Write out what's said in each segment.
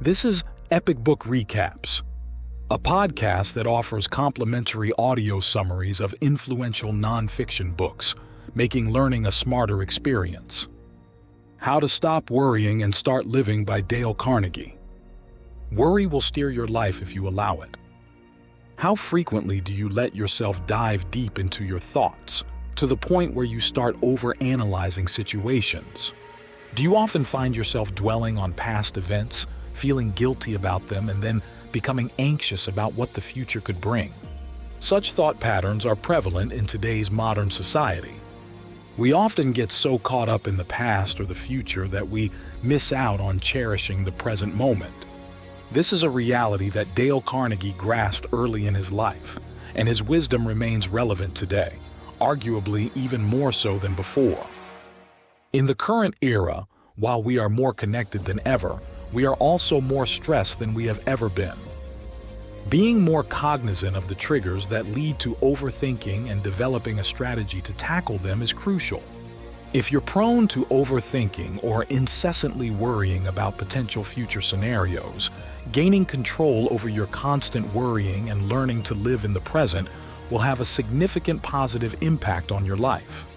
This is Epic Book Recaps, a podcast that offers complimentary audio summaries of influential nonfiction books, making learning a smarter experience. How to Stop Worrying and Start Living by Dale Carnegie. Worry will steer your life if you allow it. How frequently do you let yourself dive deep into your thoughts, to the point where you start overanalyzing situations? Do you often find yourself dwelling on past events, feeling guilty about them, and then becoming anxious about what the future could bring? Such thought patterns are prevalent in today's modern society. We often get so caught up in the past or the future that we miss out on cherishing the present moment. This is a reality that Dale Carnegie grasped early in his life, and his wisdom remains relevant today, arguably even more so than before. In the current era, while we are more connected than ever, we are also more stressed than we have ever been. Being more cognizant of the triggers that lead to overthinking and developing a strategy to tackle them is crucial. If you're prone to overthinking or incessantly worrying about potential future scenarios, gaining control over your constant worrying and learning to live in the present will have a significant positive impact on your life.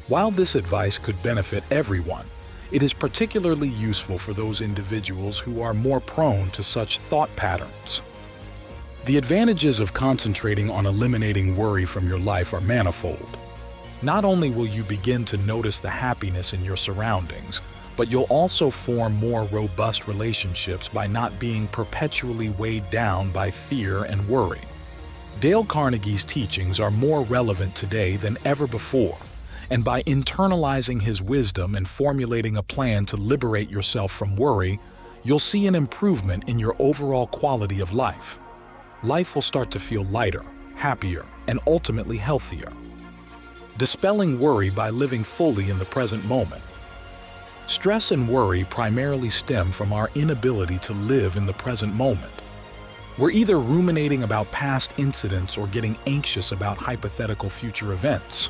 While this advice could benefit everyone, it is particularly useful for those individuals who are more prone to such thought patterns. The advantages of concentrating on eliminating worry from your life are manifold. Not only will you begin to notice the happiness in your surroundings, but you'll also form more robust relationships by not being perpetually weighed down by fear and worry. Dale Carnegie's teachings are more relevant today than ever before, and by internalizing his wisdom and formulating a plan to liberate yourself from worry, you'll see an improvement in your overall quality of life. Life will start to feel lighter, happier, and ultimately healthier. Dispelling worry by living fully in the present moment. Stress and worry primarily stem from our inability to live in the present moment. We're either ruminating about past incidents or getting anxious about hypothetical future events.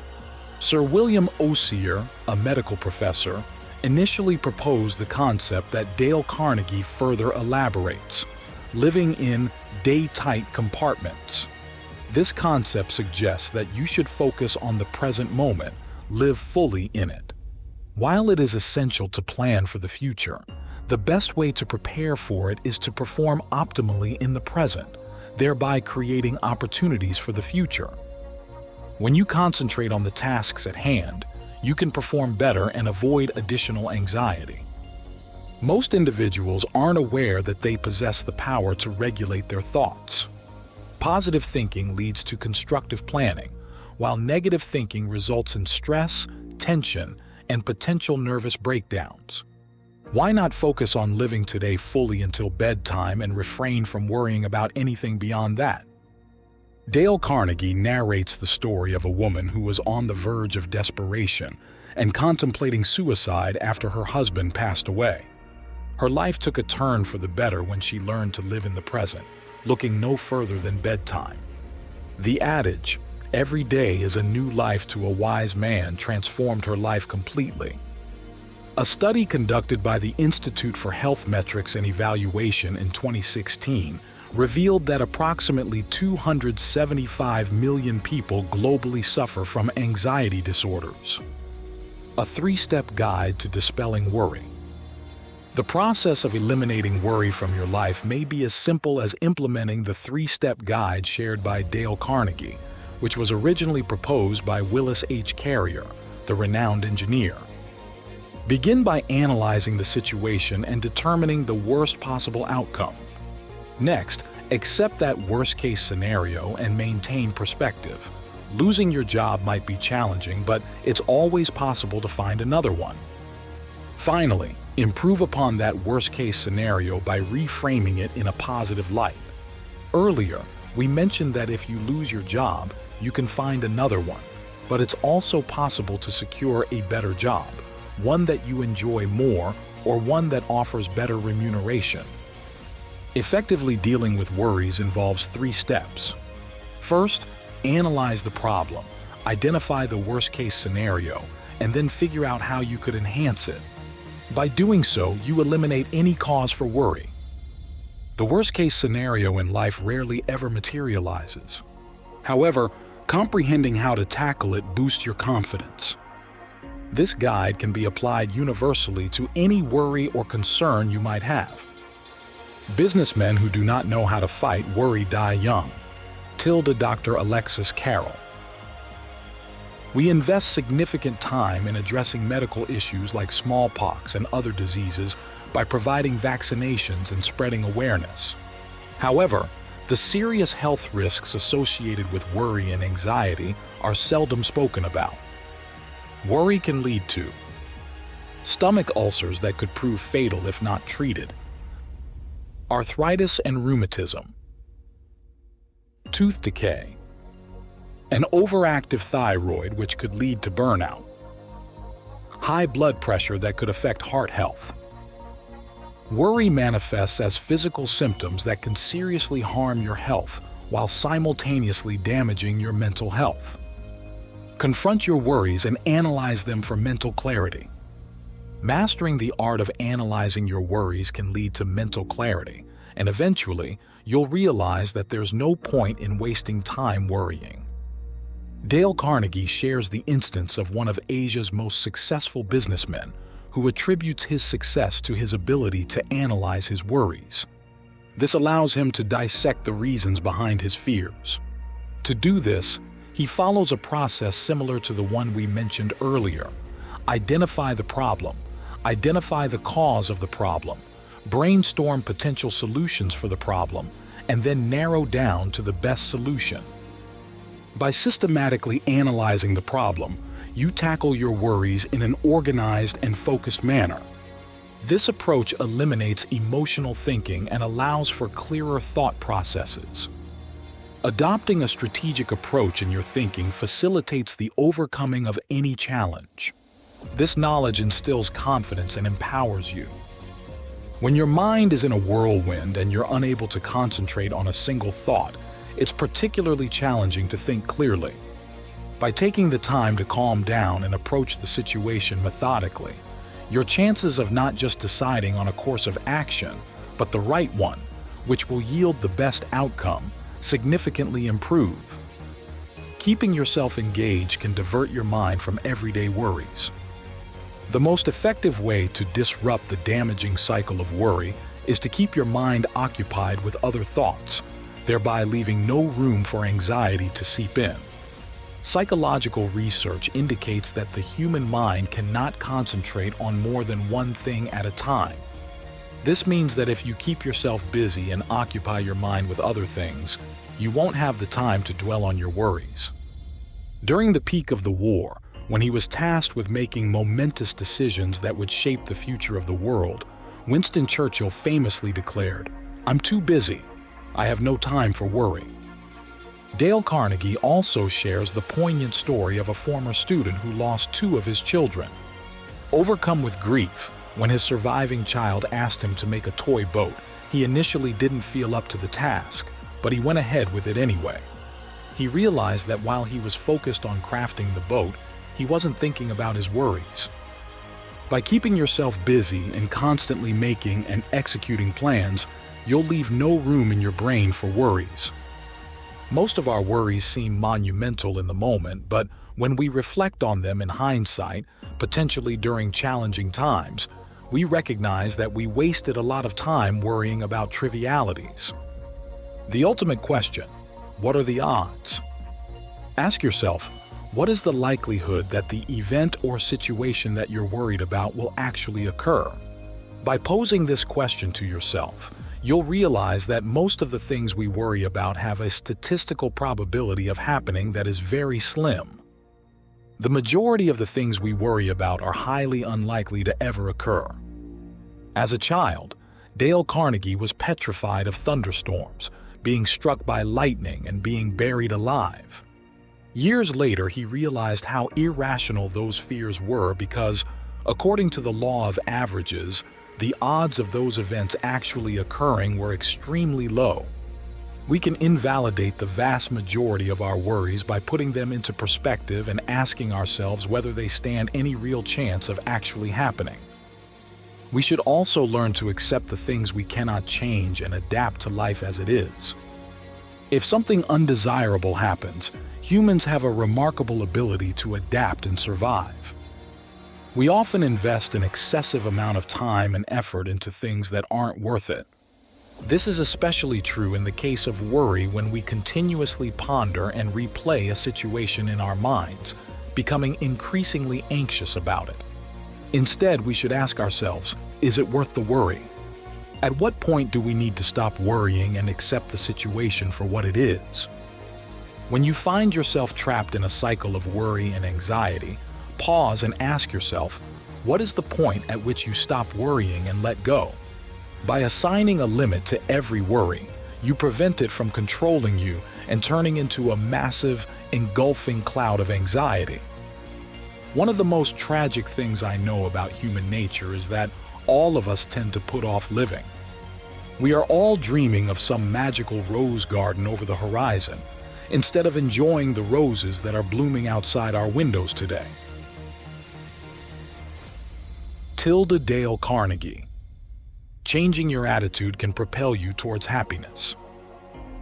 Sir William Osier, a medical professor, initially proposed the concept that Dale Carnegie further elaborates: living in day-tight compartments. This concept suggests that you should focus on the present moment, live fully in it. While it is essential to plan for the future, the best way to prepare for it is to perform optimally in the present, thereby creating opportunities for the future. When you concentrate on the tasks at hand, you can perform better and avoid additional anxiety. Most individuals aren't aware that they possess the power to regulate their thoughts. Positive thinking leads to constructive planning, while negative thinking results in stress, tension, and potential nervous breakdowns. Why not focus on living today fully until bedtime and refrain from worrying about anything beyond that? Dale Carnegie narrates the story of a woman who was on the verge of desperation and contemplating suicide after her husband passed away. Her life took a turn for the better when she learned to live in the present, looking no further than bedtime. The adage, "Every day is a new life to a wise man," transformed her life completely. A study conducted by the Institute for Health Metrics and Evaluation in 2016 revealed that approximately 275 million people globally suffer from anxiety disorders. A three-step guide to dispelling worry. The process of eliminating worry from your life may be as simple as implementing the three-step guide shared by Dale Carnegie, which was originally proposed by Willis H. Carrier, the renowned engineer. Begin by analyzing the situation and determining the worst possible outcome. Next, accept that worst-case scenario and maintain perspective. Losing your job might be challenging, but it's always possible to find another one. Finally, improve upon that worst-case scenario by reframing it in a positive light. Earlier, we mentioned that if you lose your job, you can find another one, but it's also possible to secure a better job, one that you enjoy more or one that offers better remuneration. Effectively dealing with worries involves three steps. First, analyze the problem, identify the worst-case scenario, and then figure out how you could enhance it. By doing so, you eliminate any cause for worry. The worst-case scenario in life rarely ever materializes. However, comprehending how to tackle it boosts your confidence. This guide can be applied universally to any worry or concern you might have. Businessmen who do not know how to fight worry die young. Tilda Dr. Alexis Carrel. We invest significant time in addressing medical issues like smallpox and other diseases by providing vaccinations and spreading awareness. However, the serious health risks associated with worry and anxiety are seldom spoken about. Worry can lead to stomach ulcers that could prove fatal if not treated, arthritis and rheumatism, tooth decay, an overactive thyroid which could lead to burnout, high blood pressure that could affect heart health. Worry manifests as physical symptoms that can seriously harm your health while simultaneously damaging your mental health. Confront your worries and analyze them for mental clarity. Mastering the art of analyzing your worries can lead to mental clarity, and eventually, you'll realize that there's no point in wasting time worrying. Dale Carnegie shares the instance of one of Asia's most successful businessmen who attributes his success to his ability to analyze his worries. This allows him to dissect the reasons behind his fears. To do this, he follows a process similar to the one we mentioned earlier. Identify the problem, identify the cause of the problem, brainstorm potential solutions for the problem, and then narrow down to the best solution. By systematically analyzing the problem, you tackle your worries in an organized and focused manner. This approach eliminates emotional thinking and allows for clearer thought processes. Adopting a strategic approach in your thinking facilitates the overcoming of any challenge. This knowledge instills confidence and empowers you. When your mind is in a whirlwind and you're unable to concentrate on a single thought, it's particularly challenging to think clearly. By taking the time to calm down and approach the situation methodically, your chances of not just deciding on a course of action, but the right one, which will yield the best outcome, significantly improve. Keeping yourself engaged can divert your mind from everyday worries. The most effective way to disrupt the damaging cycle of worry is to keep your mind occupied with other thoughts, thereby leaving no room for anxiety to seep in. Psychological research indicates that the human mind cannot concentrate on more than one thing at a time. This means that if you keep yourself busy and occupy your mind with other things, you won't have the time to dwell on your worries. During the peak of the war, when he was tasked with making momentous decisions that would shape the future of the world, Winston Churchill famously declared, "I'm too busy. I have no time for worry." Dale Carnegie also shares the poignant story of a former student who lost 2 of his children. Overcome with grief, when his surviving child asked him to make a toy boat, he initially didn't feel up to the task, but he went ahead with it anyway. He realized that while he was focused on crafting the boat, he wasn't thinking about his worries. By keeping yourself busy and constantly making and executing plans, you'll leave no room in your brain for worries. Most of our worries seem monumental in the moment, but when we reflect on them in hindsight, potentially during challenging times, we recognize that we wasted a lot of time worrying about trivialities. The ultimate question: what are the odds? Ask yourself, what is the likelihood that the event or situation that you're worried about will actually occur? By posing this question to yourself, you'll realize that most of the things we worry about have a statistical probability of happening that is very slim. The majority of the things we worry about are highly unlikely to ever occur. As a child, Dale Carnegie was petrified of thunderstorms, being struck by lightning, and being buried alive. Years later, he realized how irrational those fears were because, according to the law of averages, the odds of those events actually occurring were extremely low. We can invalidate the vast majority of our worries by putting them into perspective and asking ourselves whether they stand any real chance of actually happening. We should also learn to accept the things we cannot change and adapt to life as it is. If something undesirable happens, humans have a remarkable ability to adapt and survive. We often invest an excessive amount of time and effort into things that aren't worth it. This is especially true in the case of worry when we continuously ponder and replay a situation in our minds, becoming increasingly anxious about it. Instead, we should ask ourselves, is it worth the worry? At what point do we need to stop worrying and accept the situation for what it is? When you find yourself trapped in a cycle of worry and anxiety, pause and ask yourself, what is the point at which you stop worrying and let go? By assigning a limit to every worry, you prevent it from controlling you and turning into a massive, engulfing cloud of anxiety. One of the most tragic things I know about human nature is that all of us tend to put off living. We are all dreaming of some magical rose garden over the horizon, instead of enjoying the roses that are blooming outside our windows today. Dale Carnegie. Changing your attitude can propel you towards happiness.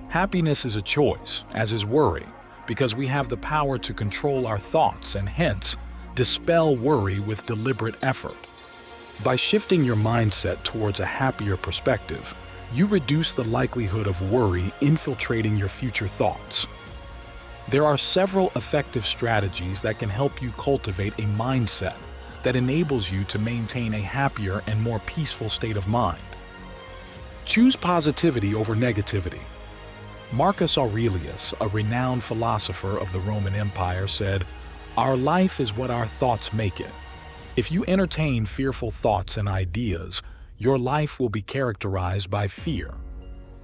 Happiness is a choice, as is worry, because we have the power to control our thoughts and hence dispel worry with deliberate effort. By shifting your mindset towards a happier perspective, you reduce the likelihood of worry infiltrating your future thoughts. There are several effective strategies that can help you cultivate a mindset that enables you to maintain a happier and more peaceful state of mind. Choose positivity over negativity. Marcus Aurelius, a renowned philosopher of the Roman Empire, said, "Our life is what our thoughts make it." If you entertain fearful thoughts and ideas, your life will be characterized by fear.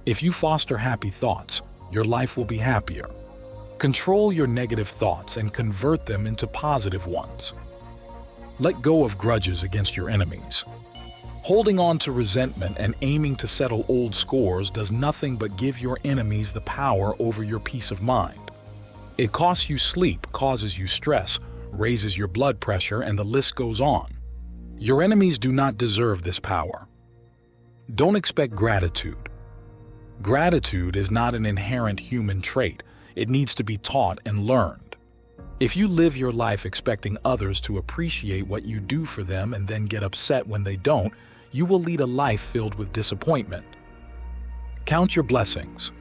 If you foster happy thoughts, your life will be happier. Control your negative thoughts and convert them into positive ones. Let go of grudges against your enemies. Holding on to resentment and aiming to settle old scores does nothing but give your enemies the power over your peace of mind. It costs you sleep, causes you stress, raises your blood pressure, and the list goes on. Your enemies do not deserve this power. Don't expect gratitude. Gratitude is not an inherent human trait. It needs to be taught and learned. If you live your life expecting others to appreciate what you do for them and then get upset when they don't, you will lead a life filled with disappointment. Count your blessings.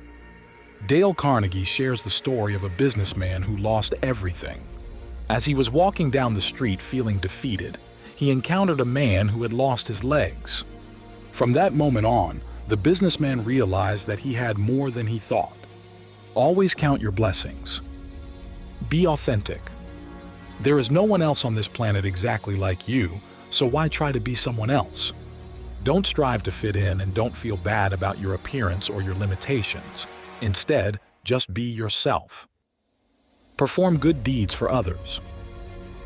Dale Carnegie shares the story of a businessman who lost everything. As he was walking down the street feeling defeated, he encountered a man who had lost his legs. From that moment on, the businessman realized that he had more than he thought. Always count your blessings. Be authentic. There is no one else on this planet exactly like you, so why try to be someone else? Don't strive to fit in and don't feel bad about your appearance or your limitations. Instead, just be yourself. Perform good deeds for others.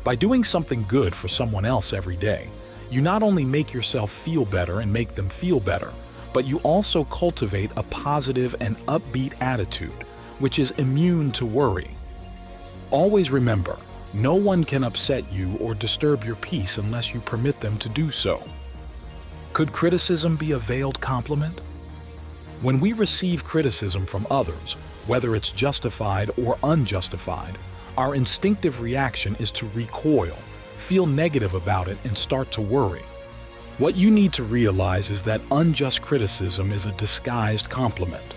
By doing something good for someone else every day, you not only make yourself feel better and make them feel better, but you also cultivate a positive and upbeat attitude, which is immune to worry. Always remember, no one can upset you or disturb your peace unless you permit them to do so. Could criticism be a veiled compliment? When we receive criticism from others, whether it's justified or unjustified, our instinctive reaction is to recoil, feel negative about it, and start to worry. What you need to realize is that unjust criticism is a disguised compliment.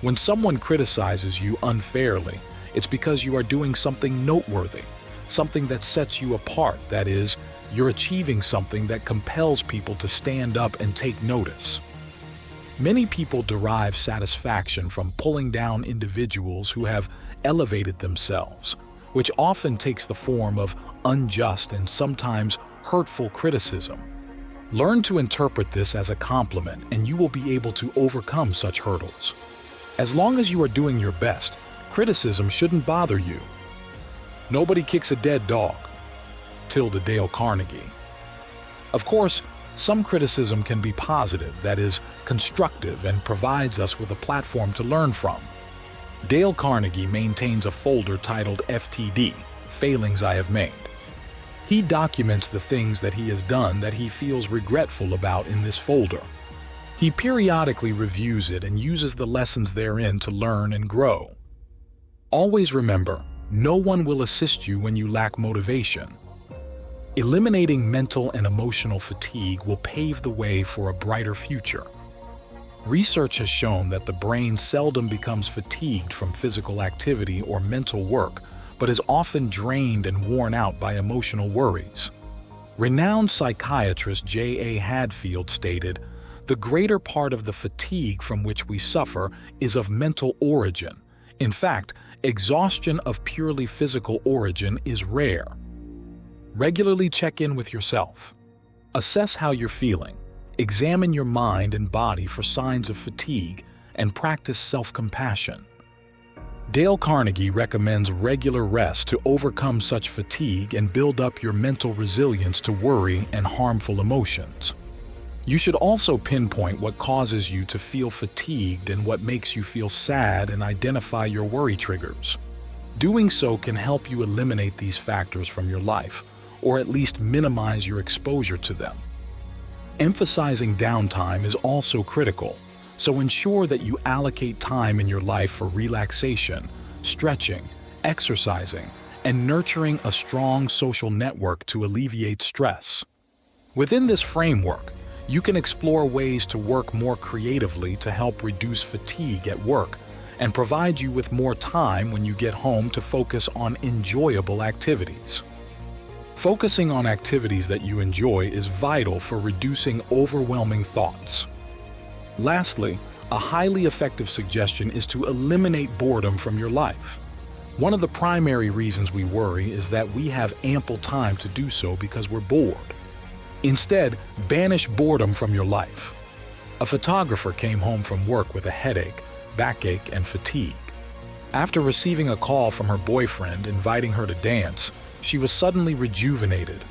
When someone criticizes you unfairly, it's because you are doing something noteworthy, something that sets you apart. That is, you're achieving something that compels people to stand up and take notice. Many people derive satisfaction from pulling down individuals who have elevated themselves, which often takes the form of unjust and sometimes hurtful criticism. Learn to interpret this as a compliment, and you will be able to overcome such hurdles. As long as you are doing your best, criticism shouldn't bother you. Nobody kicks a dead dog. Dale Carnegie. Of course, some criticism can be positive, that is, constructive, and provides us with a platform to learn from. Dale Carnegie maintains a folder titled FTD, Failings I Have Made. He documents the things that he has done that he feels regretful about in this folder. He periodically reviews it and uses the lessons therein to learn and grow. Always remember, no one will assist you when you lack motivation. Eliminating mental and emotional fatigue will pave the way for a brighter future. Research has shown that the brain seldom becomes fatigued from physical activity or mental work, but is often drained and worn out by emotional worries. Renowned psychiatrist J.A. Hadfield stated, "The greater part of the fatigue from which we suffer is of mental origin. In fact, exhaustion of purely physical origin is rare." Regularly check in with yourself. Assess how you're feeling. Examine your mind and body for signs of fatigue and practice self-compassion. Dale Carnegie recommends regular rest to overcome such fatigue and build up your mental resilience to worry and harmful emotions. You should also pinpoint what causes you to feel fatigued and what makes you feel sad and identify your worry triggers. Doing so can help you eliminate these factors from your life, or at least minimize your exposure to them. Emphasizing downtime is also critical, so ensure that you allocate time in your life for relaxation, stretching, exercising, and nurturing a strong social network to alleviate stress. Within this framework, you can explore ways to work more creatively to help reduce fatigue at work and provide you with more time when you get home to focus on enjoyable activities. Focusing on activities that you enjoy is vital for reducing overwhelming thoughts. Lastly, a highly effective suggestion is to eliminate boredom from your life. One of the primary reasons we worry is that we have ample time to do so because we're bored. Instead, banish boredom from your life. A photographer came home from work with a headache, backache, and fatigue. After receiving a call from her boyfriend inviting her to dance, she was suddenly rejuvenated.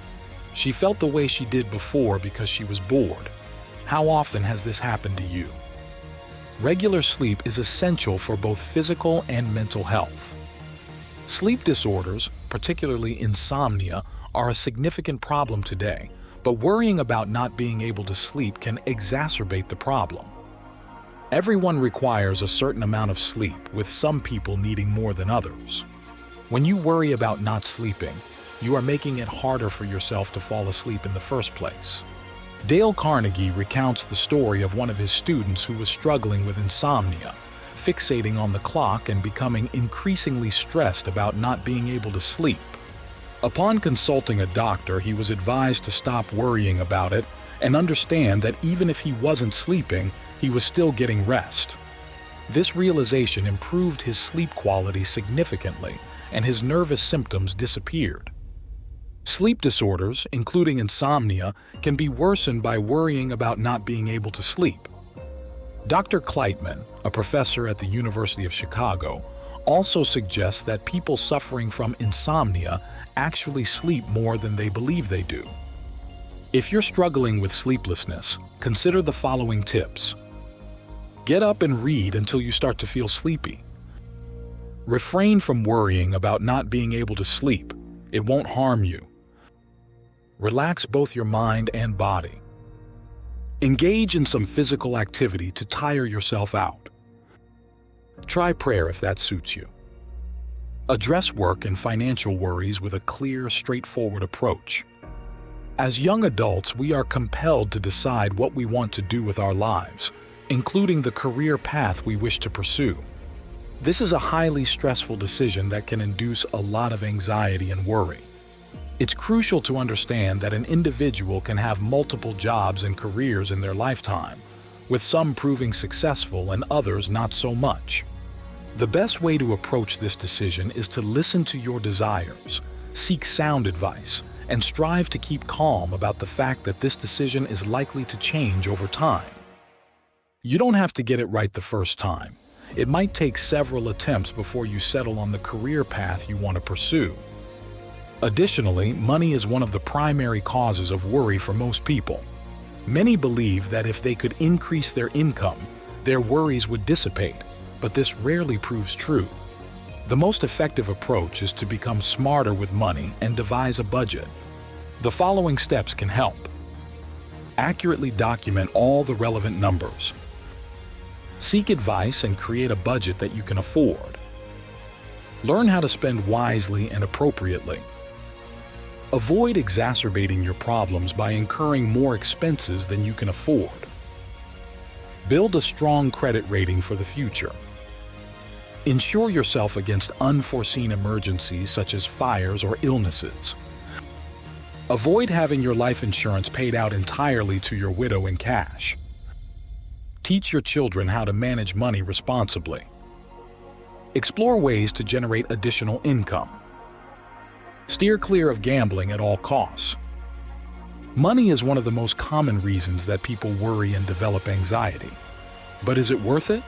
She felt the way she did before because she was bored. How often has this happened to you? Regular sleep is essential for both physical and mental health. Sleep disorders, particularly insomnia, are a significant problem today, but worrying about not being able to sleep can exacerbate the problem. Everyone requires a certain amount of sleep, with some people needing more than others. When you worry about not sleeping, you are making it harder for yourself to fall asleep in the first place. Dale Carnegie recounts the story of one of his students who was struggling with insomnia, fixating on the clock and becoming increasingly stressed about not being able to sleep. Upon consulting a doctor, he was advised to stop worrying about it and understand that even if he wasn't sleeping, he was still getting rest. This realization improved his sleep quality significantly, and his nervous symptoms disappeared. Sleep disorders, including insomnia, can be worsened by worrying about not being able to sleep. Dr. Kleitman, a professor at the University of Chicago, also suggests that people suffering from insomnia actually sleep more than they believe they do. If you're struggling with sleeplessness, consider the following tips. Get up and read until you start to feel sleepy. Refrain from worrying about not being able to sleep. It won't harm you. Relax both your mind and body. Engage in some physical activity to tire yourself out. Try prayer if that suits you. Address work and financial worries with a clear, straightforward approach. As young adults, we are compelled to decide what we want to do with our lives, including the career path we wish to pursue. This is a highly stressful decision that can induce a lot of anxiety and worry. It's crucial to understand that an individual can have multiple jobs and careers in their lifetime, with some proving successful and others not so much. The best way to approach this decision is to listen to your desires, seek sound advice, and strive to keep calm about the fact that this decision is likely to change over time. You don't have to get it right the first time. It might take several attempts before you settle on the career path you want to pursue. Additionally, money is one of the primary causes of worry for most people. Many believe that if they could increase their income, their worries would dissipate, but this rarely proves true. The most effective approach is to become smarter with money and devise a budget. The following steps can help. Accurately document all the relevant numbers. Seek advice and create a budget that you can afford. Learn how to spend wisely and appropriately. Avoid exacerbating your problems by incurring more expenses than you can afford. Build a strong credit rating for the future. Insure yourself against unforeseen emergencies such as fires or illnesses. Avoid having your life insurance paid out entirely to your widow in cash. Teach your children how to manage money responsibly. Explore ways to generate additional income. Steer clear of gambling at all costs. Money is one of the most common reasons that people worry and develop anxiety. But is it worth it?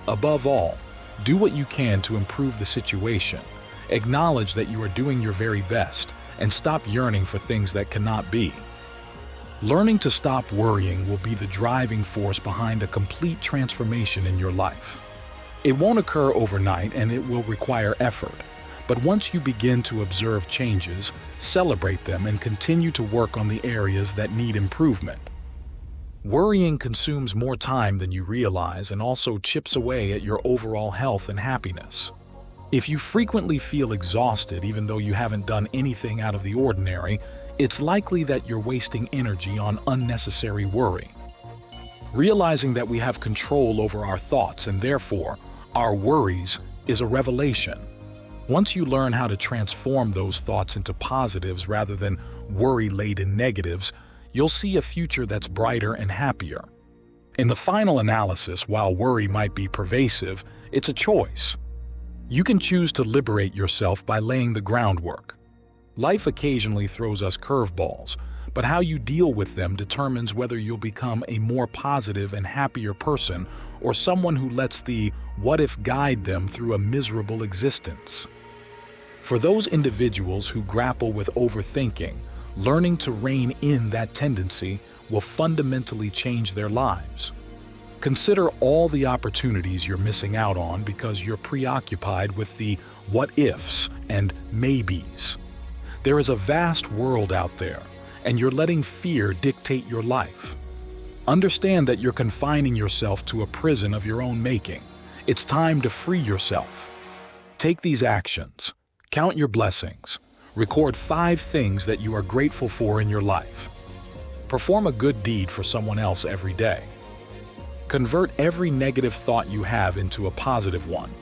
Above all, do what you can to improve the situation. Acknowledge that you are doing your very best and stop yearning for things that cannot be. Learning to stop worrying will be the driving force behind a complete transformation in your life. It won't occur overnight and it will require effort. But once you begin to observe changes, celebrate them and continue to work on the areas that need improvement. Worrying consumes more time than you realize and also chips away at your overall health and happiness. If you frequently feel exhausted even though you haven't done anything out of the ordinary, it's likely that you're wasting energy on unnecessary worry. Realizing that we have control over our thoughts and therefore our worries is a revelation. Once you learn how to transform those thoughts into positives rather than worry-laden negatives, you'll see a future that's brighter and happier. In the final analysis, while worry might be pervasive, it's a choice. You can choose to liberate yourself by laying the groundwork. Life occasionally throws us curveballs, but how you deal with them determines whether you'll become a more positive and happier person or someone who lets the what-if guide them through a miserable existence. For those individuals who grapple with overthinking, learning to rein in that tendency will fundamentally change their lives. Consider all the opportunities you're missing out on because you're preoccupied with the what-ifs and maybes. There is a vast world out there, and you're letting fear dictate your life. Understand that you're confining yourself to a prison of your own making. It's time to free yourself. Take these actions. Count your blessings. Record 5 things that you are grateful for in your life. Perform a good deed for someone else every day. Convert every negative thought you have into a positive one.